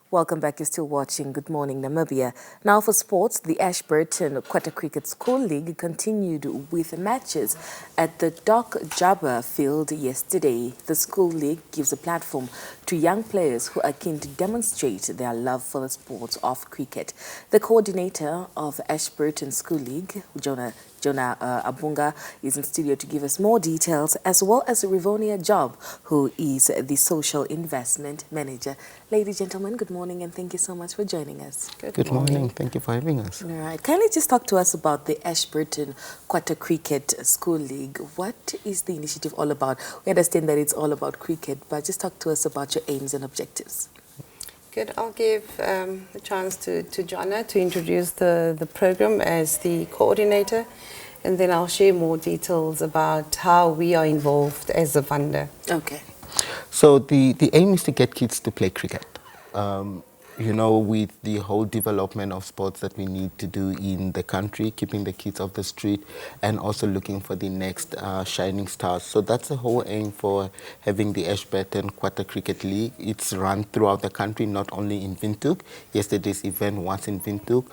Welcome back. You're still watching Good Morning Namibia. Now for sports, the Ashburton Quarter Cricket School League continued with matches at the Doc Jabba Field yesterday. The school league gives a platform to young players who are keen to demonstrate their love for the sport of cricket. The coordinator of Ashburton School League, Jonah Abunga, is in studio to give us more details, as well as Rivonia Job, who is the social investment manager. Ladies and gentlemen, good morning and thank you so much for joining us. Good morning. Thank you for having us. All right. Kindly just talk to us about the Ashburton Quarter Cricket School League. What is the initiative all about? We understand that it's all about cricket, but just talk to us about your aims and objectives. Good. I'll give a chance to Jonna to introduce the program as the coordinator, and then I'll share more details about how we are involved as a funder. Okay. So the aim is to get kids to play cricket. With the whole development of sports that we need to do in the country, keeping the kids off the street and also looking for the next shining stars. So that's the whole aim for having the Ashburton Quarter Cricket League. It's run throughout the country, not only in Windhoek. Yesterday's event was in Windhoek.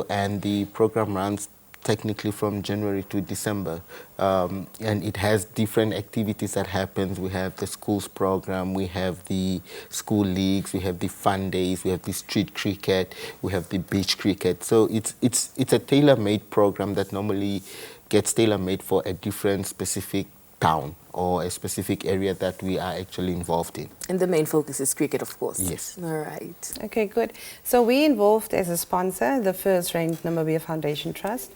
And the program runs technically from January to December, and it has different activities that happens. We have the schools program, we have the school leagues, we have the fun days, we have the street cricket, we have the beach cricket. So it's a tailor-made program that normally gets tailor-made for a different specific town or a specific area that we are actually involved in. And the main focus is cricket, of course. Yes. All right. Okay, good. So we involved as a sponsor the First Rank Namibia Foundation Trust,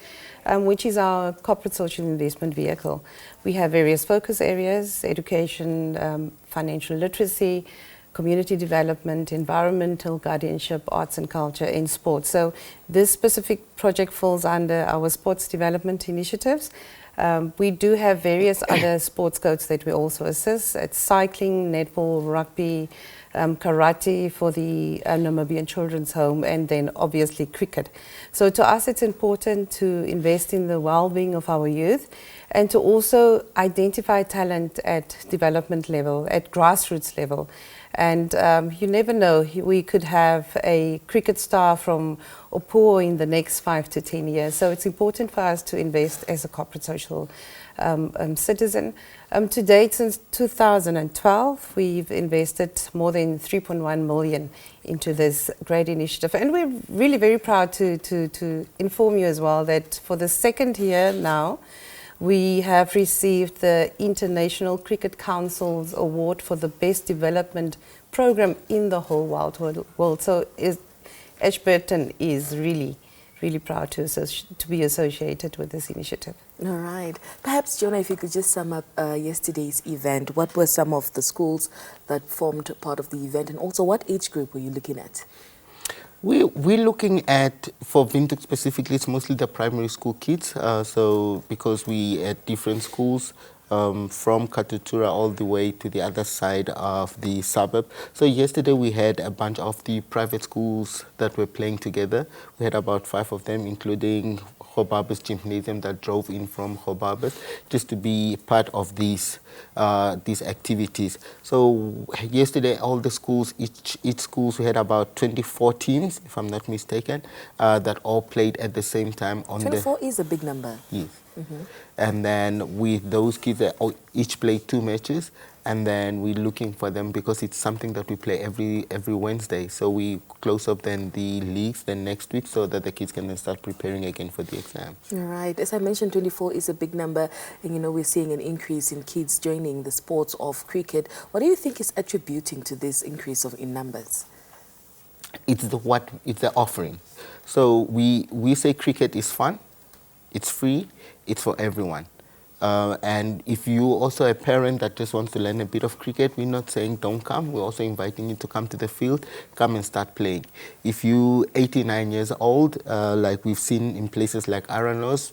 which is our corporate social investment vehicle. We have various focus areas: education, financial literacy, community development, environmental guardianship, arts and culture, and sports. So this specific project falls under our sports development initiatives. We do have various other sports codes that we also assist. It's cycling, netball, rugby, karate for the Namibian Children's Home, and then obviously cricket. So to us it's important to invest in the well-being of our youth and to also identify talent at development level, at grassroots level. And you never know, we could have a cricket star from Opuo in the next 5 to 10 years. So it's important for us to invest as a corporate social citizen. To date, since 2012, we've invested more than 3.1 million into this great initiative. And we're really very proud to inform you as well that for the second year now, we have received the International Cricket Council's award for the best development program in the whole world. So Ashburton is really proud to be associated with this initiative. All right. Perhaps, Jonah, if you could just sum up yesterday's event. What were some of the schools that formed part of the event, and also what age group were you looking at? We're looking at, for Windhoek specifically, it's mostly the primary school kids. So because we at different schools, from Katutura all the way to the other side of the suburb. So yesterday we had a bunch of the private schools that were playing together. We had about 5 of them, including Hobabus Gymnasium that drove in from Hobabus just to be part of these activities. So yesterday all the schools, each schools, we had about 24 teams, if I'm not mistaken, that all played at the same time. 24 is a big number. Yes. Mm-hmm. And then with those kids, they each play 2 matches, and then we're looking for them because it's something that we play every Wednesday. So we close up then the leagues then next week so that the kids can then start preparing again for the exams. All right. As I mentioned, 24 is a big number, and we're seeing an increase in kids joining the sports of cricket. What do you think is attributing to this increase in numbers? It's the offering. So we say cricket is fun, it's free, it's for everyone. And if you also a parent that just wants to learn a bit of cricket, we're not saying don't come. We're also inviting you to come to the field, come and start playing. If you're 89 years old, like we've seen in places like Aranos,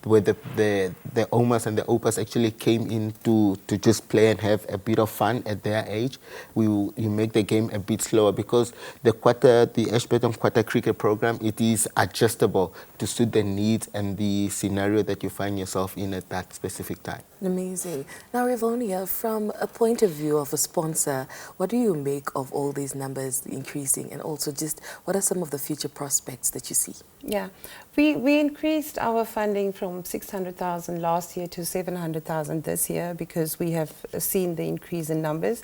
where the Omas and the Opas actually came in to just play and have a bit of fun at their age. You make the game a bit slower because the Ashburton Quarter Cricket program, it is adjustable to suit the needs and the scenario that you find yourself in at that specific time. Amazing. Now, Rivonia, from a point of view of a sponsor, what do you make of all these numbers increasing, and also just what are some of the future prospects that you see? Yeah, we increased our funding from 600,000 last year to 700,000 this year because we have seen the increase in numbers,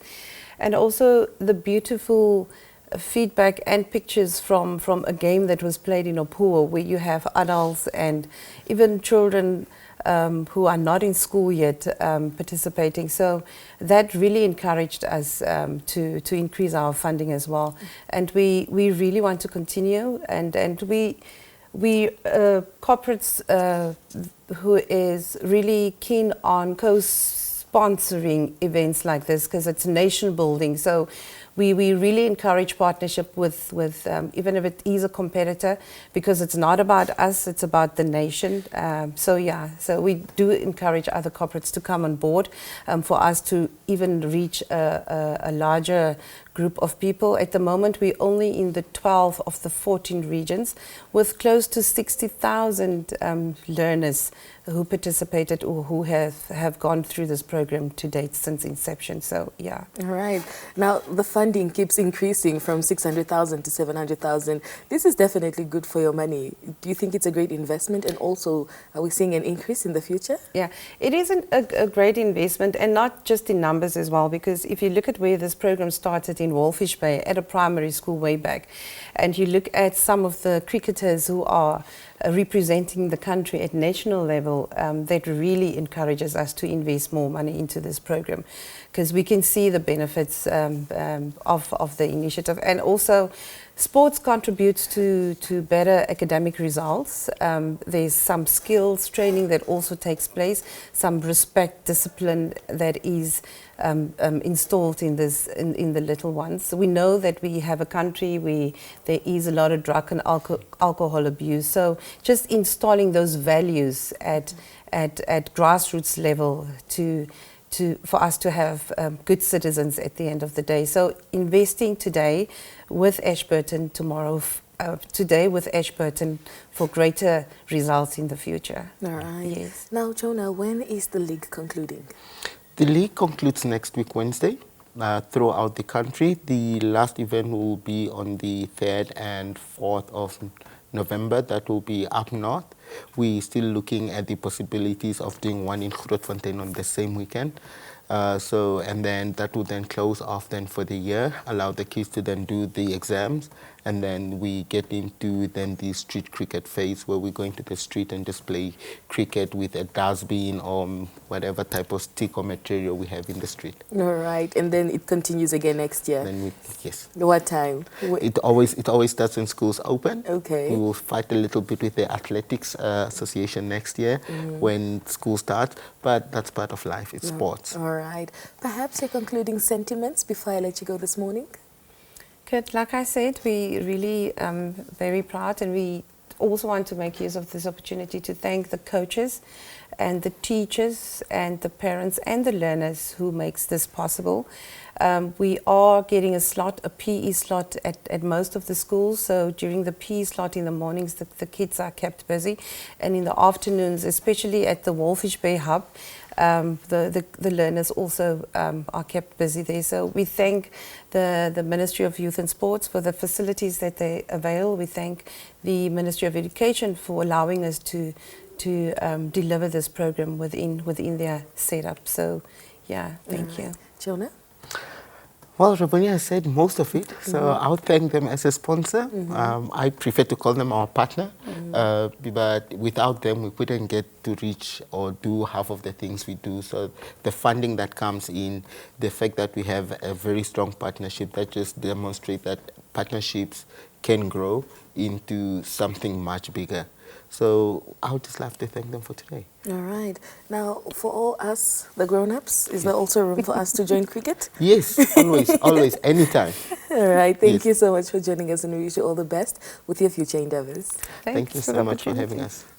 and also the beautiful feedback and pictures from a game that was played in Opuwo, where you have adults and even children who are not in school yet participating. So that really encouraged us to increase our funding as well. And we really want to continue, and we corporates who is really keen on co-sponsoring events like this because it's nation building. So we really encourage partnership with even if it is a competitor, because it's not about us, it's about the nation. So we do encourage other corporates to come on board for us to even reach a larger group of people. At the moment, we're only in the 12 of the 14 regions with close to 60,000 learners who participated or who have gone through this program to date since inception. So, yeah. All right. Now, the funding keeps increasing from 600,000 to 700,000. This is definitely good for your money. Do you think it's a great investment? And also, are we seeing an increase in the future? Yeah, it is a great investment, and not just in numbers as well, because if you look at where this program started in Walfish Bay at a primary school way back, and you look at some of the cricketers who are representing the country at national level, that really encourages us to invest more money into this program, because we can see the benefits of the initiative. And also, sports contributes to better academic results. There's some skills training that also takes place, some respect, discipline that is installed in the little ones. So we know that we have a country where there is a lot of drug and alcohol abuse. So just installing those values at grassroots level for us to have good citizens at the end of the day. So investing today with Ashburton, today with Ashburton for greater results in the future. All right. Yes. Now, Jonah, when is the league concluding? The league concludes next week, Wednesday, throughout the country. The last event will be on the 3rd and 4th of November. That will be up north. We're still looking at the possibilities of doing one in Grootfontein on the same weekend. And then that will then close off then for the year, allow the kids to then do the exams, and then we get into then the street cricket phase where we're going to the street and just play cricket with a dustbin or whatever type of stick or material we have in the street. All right, and then it continues again next year. Yes. What time? It always starts when schools open. Okay. We will fight a little bit with the athletics association next year when school starts, but that's part of life. It's sports. All right. Perhaps your concluding sentiments before I let you go this morning? Kurt, like I said, we really very proud, and we also want to make use of this opportunity to thank the coaches and the teachers and the parents and the learners who makes this possible. We are getting a PE slot at most of the schools. So during the PE slot in the mornings, the kids are kept busy. And in the afternoons, especially at the Walfish Bay Hub, the learners also are kept busy there. So we thank the Ministry of Youth and Sports for the facilities that they avail. We thank the Ministry of Education for allowing us to deliver this program within their setup. So, yeah, thank you. Jonah? Well, Rivonia said most of it, so I'll thank them as a sponsor. I prefer to call them our partner, but without them, we couldn't get to reach or do half of the things we do. So the funding that comes in, the fact that we have a very strong partnership, that just demonstrates that partnerships can grow into something much bigger. So I would just love to thank them for today. All right. Now, for all us, the grown-ups, is there also room for us to join cricket? Yes, always, anytime. All right. Thank you so much for joining us, and we wish you all the best with your future endeavors. Thank you so much for having us.